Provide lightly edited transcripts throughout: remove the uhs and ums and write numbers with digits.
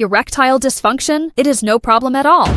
Erectile dysfunction? It is no problem at all.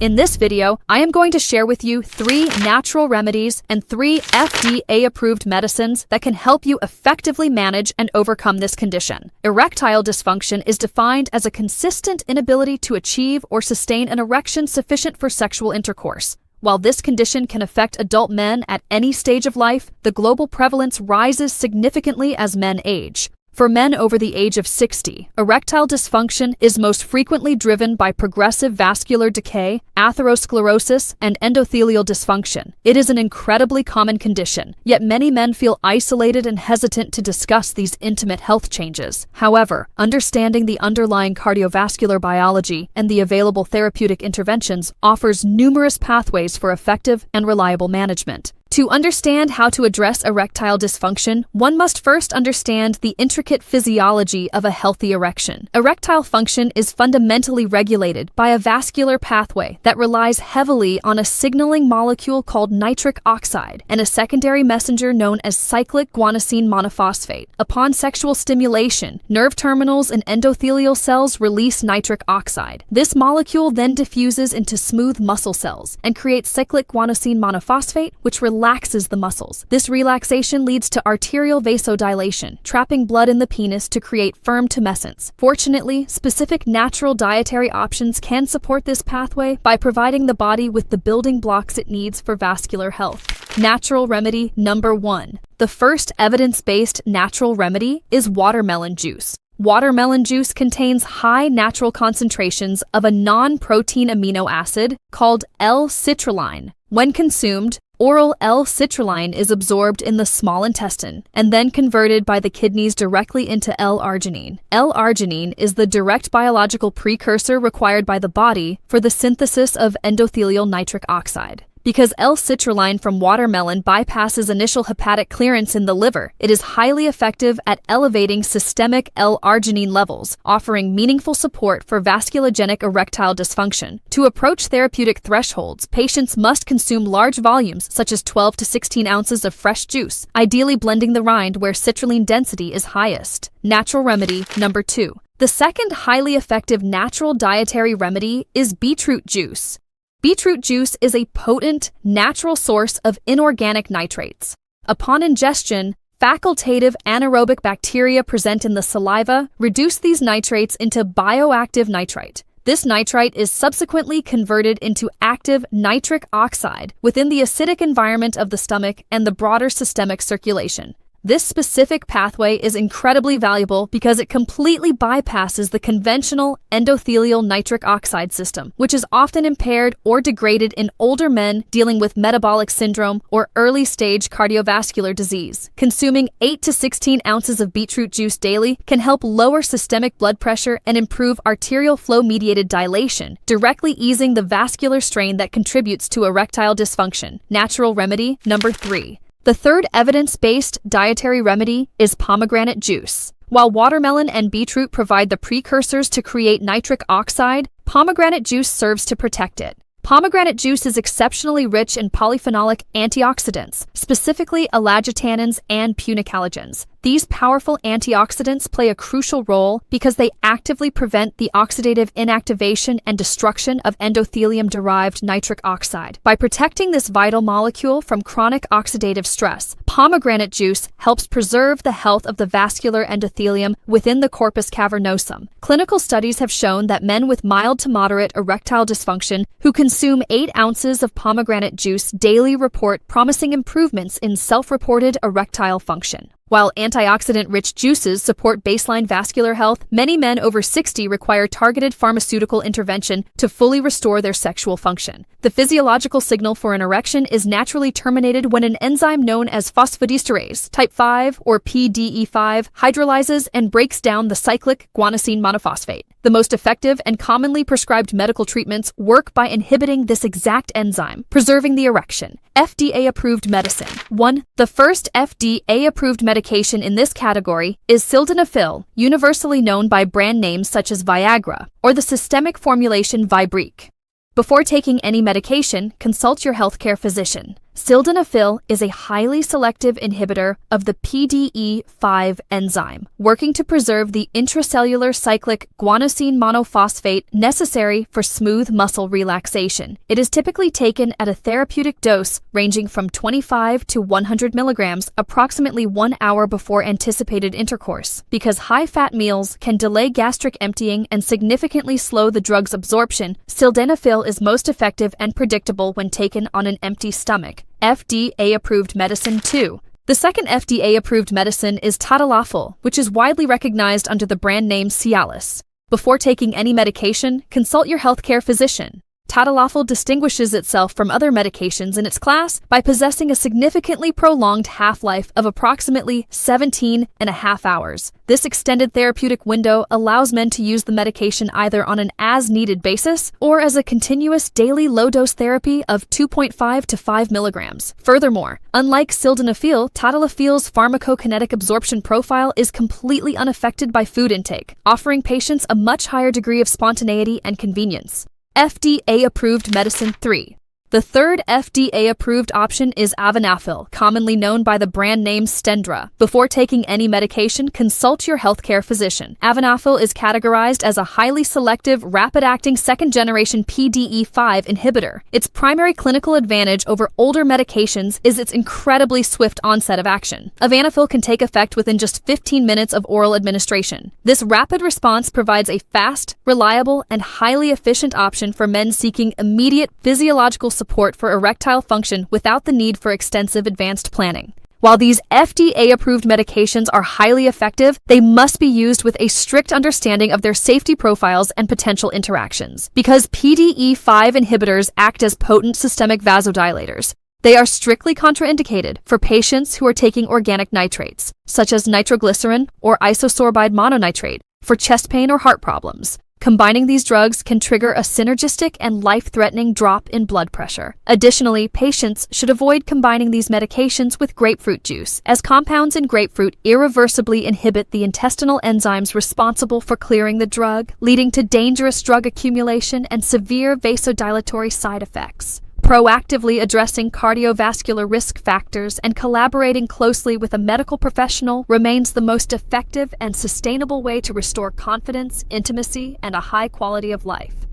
In this video, I am going to share with you 3 natural remedies and 3 FDA-approved medicines that can help you effectively manage and overcome this condition. Erectile dysfunction is defined as a consistent inability to achieve or sustain an erection sufficient for sexual intercourse. While this condition can affect adult men at any stage of life, the global prevalence rises significantly as men age. For men over the age of 60, erectile dysfunction is most frequently driven by progressive vascular decay, atherosclerosis, and endothelial dysfunction. It is an incredibly common condition, yet many men feel isolated and hesitant to discuss these intimate health changes. However, understanding the underlying cardiovascular biology and the available therapeutic interventions offers numerous pathways for effective and reliable management. To understand how to address erectile dysfunction, one must first understand the intricate physiology of a healthy erection. Erectile function is fundamentally regulated by a vascular pathway that relies heavily on a signaling molecule called nitric oxide and a secondary messenger known as cyclic guanosine monophosphate. Upon sexual stimulation, nerve terminals and endothelial cells release nitric oxide. This molecule then diffuses into smooth muscle cells and creates cyclic guanosine monophosphate, which relaxes the muscles. This relaxation leads to arterial vasodilation, trapping blood in the penis to create firm tumescence. Fortunately, specific natural dietary options can support this pathway by providing the body with the building blocks it needs for vascular health. Natural remedy number 1. The first evidence-based natural remedy is watermelon juice. Watermelon juice contains high natural concentrations of a non-protein amino acid called L-citrulline. When consumed, oral L-citrulline is absorbed in the small intestine and then converted by the kidneys directly into L-arginine. L-arginine is the direct biological precursor required by the body for the synthesis of endothelial nitric oxide. Because L-citrulline from watermelon bypasses initial hepatic clearance in the liver, it is highly effective at elevating systemic L-arginine levels, offering meaningful support for vasculogenic erectile dysfunction. To approach therapeutic thresholds, patients must consume large volumes, such as 12 to 16 ounces of fresh juice, ideally blending the rind where citrulline density is highest. Natural remedy number 2. The second highly effective natural dietary remedy is beetroot juice. Beetroot juice is a potent, natural source of inorganic nitrates. Upon ingestion, facultative anaerobic bacteria present in the saliva reduce these nitrates into bioactive nitrite. This nitrite is subsequently converted into active nitric oxide within the acidic environment of the stomach and the broader systemic circulation. This specific pathway is incredibly valuable because it completely bypasses the conventional endothelial nitric oxide system, which is often impaired or degraded in older men dealing with metabolic syndrome or early-stage cardiovascular disease. Consuming 8 to 16 ounces of beetroot juice daily can help lower systemic blood pressure and improve arterial flow-mediated dilation, directly easing the vascular strain that contributes to erectile dysfunction. Natural remedy number 3. The third evidence-based dietary remedy is pomegranate juice. While watermelon and beetroot provide the precursors to create nitric oxide, pomegranate juice serves to protect it. Pomegranate juice is exceptionally rich in polyphenolic antioxidants, specifically allagitannins and punicalagins. These powerful antioxidants play a crucial role because they actively prevent the oxidative inactivation and destruction of endothelium-derived nitric oxide. By protecting this vital molecule from chronic oxidative stress, pomegranate juice helps preserve the health of the vascular endothelium within the corpus cavernosum. Clinical studies have shown that men with mild to moderate erectile dysfunction who consume 8 ounces of pomegranate juice daily report promising improvements in self-reported erectile function. While antioxidant-rich juices support baseline vascular health, many men over 60 require targeted pharmaceutical intervention to fully restore their sexual function. The physiological signal for an erection is naturally terminated when an enzyme known as phosphodiesterase type 5 or PDE5 hydrolyzes and breaks down the cyclic guanosine monophosphate. The most effective and commonly prescribed medical treatments work by inhibiting this exact enzyme, preserving the erection. FDA-approved medicine. 1. The first FDA-approved medication in this category is sildenafil, universally known by brand names such as Viagra, or the systemic formulation Vibrique. Before taking any medication, consult your healthcare physician. Sildenafil is a highly selective inhibitor of the PDE5 enzyme, working to preserve the intracellular cyclic guanosine monophosphate necessary for smooth muscle relaxation. It is typically taken at a therapeutic dose ranging from 25 to 100 milligrams approximately 1 hour before anticipated intercourse. Because high-fat meals can delay gastric emptying and significantly slow the drug's absorption, sildenafil is most effective and predictable when taken on an empty stomach. FDA-approved medicine 2. The second FDA-approved medicine is tadalafil, which is widely recognized under the brand name Cialis. Before taking any medication, consult your healthcare physician. Tadalafil distinguishes itself from other medications in its class by possessing a significantly prolonged half-life of approximately 17.5 hours. This extended therapeutic window allows men to use the medication either on an as-needed basis or as a continuous daily low-dose therapy of 2.5 to 5 milligrams. Furthermore, unlike sildenafil, tadalafil's pharmacokinetic absorption profile is completely unaffected by food intake, offering patients a much higher degree of spontaneity and convenience. FDA-approved medicine 3. The third FDA-approved option is avanafil, commonly known by the brand name Stendra. Before taking any medication, consult your healthcare physician. Avanafil is categorized as a highly selective, rapid-acting second-generation PDE5 inhibitor. Its primary clinical advantage over older medications is its incredibly swift onset of action. Avanafil can take effect within just 15 minutes of oral administration. This rapid response provides a fast, reliable, and highly efficient option for men seeking immediate physiological support for erectile function without the need for extensive advanced planning. While these FDA-approved medications are highly effective, they must be used with a strict understanding of their safety profiles and potential interactions. Because PDE5 inhibitors act as potent systemic vasodilators, they are strictly contraindicated for patients who are taking organic nitrates, such as nitroglycerin or isosorbide mononitrate, for chest pain or heart problems. Combining these drugs can trigger a synergistic and life-threatening drop in blood pressure. Additionally, patients should avoid combining these medications with grapefruit juice, as compounds in grapefruit irreversibly inhibit the intestinal enzymes responsible for clearing the drug, leading to dangerous drug accumulation and severe vasodilatory side effects. Proactively addressing cardiovascular risk factors and collaborating closely with a medical professional remains the most effective and sustainable way to restore confidence, intimacy, and a high quality of life.